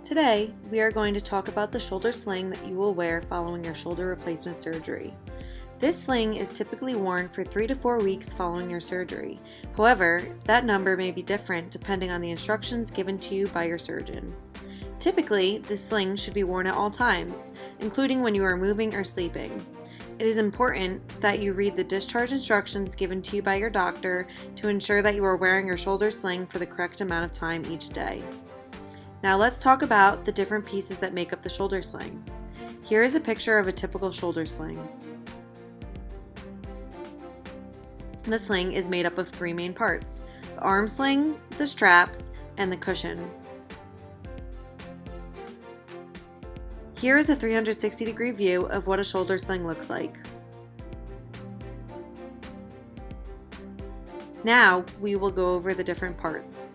Today, we are going to talk about the shoulder sling that you will wear following your shoulder replacement surgery. This sling is typically worn for 3 to 4 weeks following your surgery. However, that number may be different depending on the instructions given to you by your surgeon. Typically, the sling should be worn at all times, including when you are moving or sleeping. It is important that you read the discharge instructions given to you by your doctor to ensure that you are wearing your shoulder sling for the correct amount of time each day. Now let's talk about the different pieces that make up the shoulder sling. Here is a picture of a typical shoulder sling. The sling is made up of 3 main parts: the arm sling, the straps, and the cushion. Here is a 360-degree view of what a shoulder sling looks like. Now we will go over the different parts.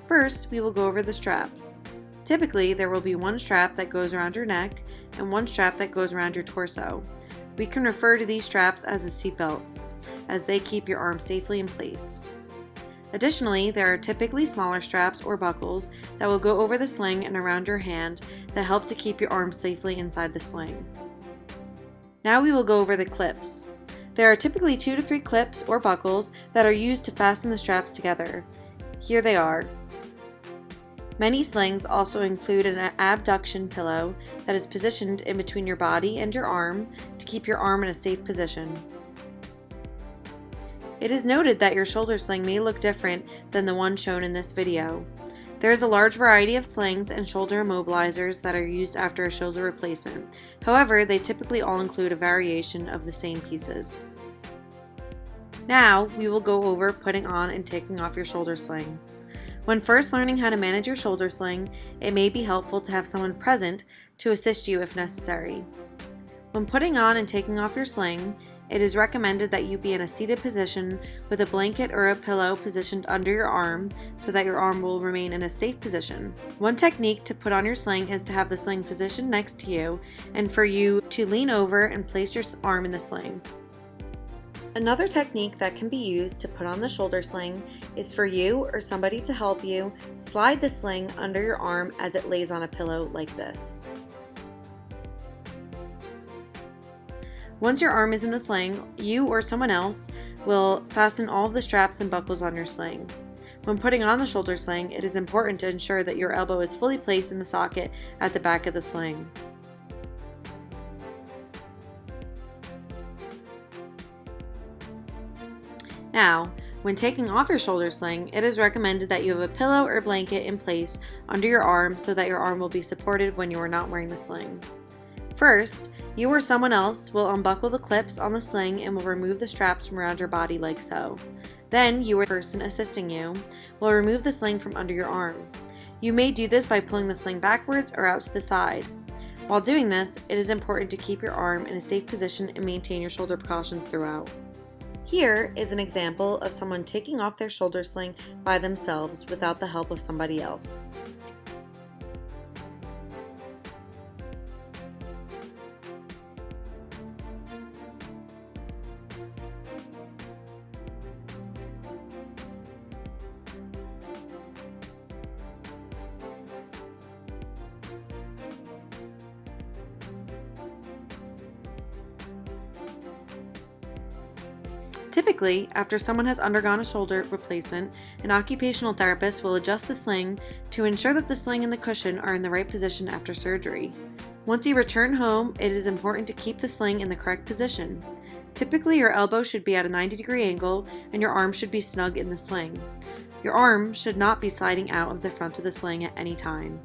First, we will go over the straps. Typically, there will be one strap that goes around your neck and one strap that goes around your torso. We can refer to these straps as the seat belts, as they keep your arm safely in place. Additionally, there are typically smaller straps or buckles that will go over the sling and around your hand that help to keep your arm safely inside the sling. Now we will go over the clips. There are typically 2 to 3 clips or buckles that are used to fasten the straps together. Here they are. Many slings also include an abduction pillow that is positioned in between your body and your arm to keep your arm in a safe position. It is noted that your shoulder sling may look different than the one shown in this video. There is a large variety of slings and shoulder immobilizers that are used after a shoulder replacement. However, they typically all include a variation of the same pieces. Now, we will go over putting on and taking off your shoulder sling. When first learning how to manage your shoulder sling, it may be helpful to have someone present to assist you if necessary. When putting on and taking off your sling, it is recommended that you be in a seated position with a blanket or a pillow positioned under your arm so that your arm will remain in a safe position. One technique to put on your sling is to have the sling positioned next to you and for you to lean over and place your arm in the sling. Another technique that can be used to put on the shoulder sling is for you or somebody to help you slide the sling under your arm as it lays on a pillow like this. Once your arm is in the sling, you or someone else will fasten all of the straps and buckles on your sling. When putting on the shoulder sling, it is important to ensure that your elbow is fully placed in the socket at the back of the sling. Now, when taking off your shoulder sling, it is recommended that you have a pillow or blanket in place under your arm so that your arm will be supported when you are not wearing the sling. First, you or someone else will unbuckle the clips on the sling and will remove the straps from around your body like so. Then, you or the person assisting you will remove the sling from under your arm. You may do this by pulling the sling backwards or out to the side. While doing this, it is important to keep your arm in a safe position and maintain your shoulder precautions throughout. Here is an example of someone taking off their shoulder sling by themselves without the help of somebody else. Typically, after someone has undergone a shoulder replacement, an occupational therapist will adjust the sling to ensure that the sling and the cushion are in the right position after surgery. Once you return home, it is important to keep the sling in the correct position. Typically, your elbow should be at a 90-degree angle and your arm should be snug in the sling. Your arm should not be sliding out of the front of the sling at any time.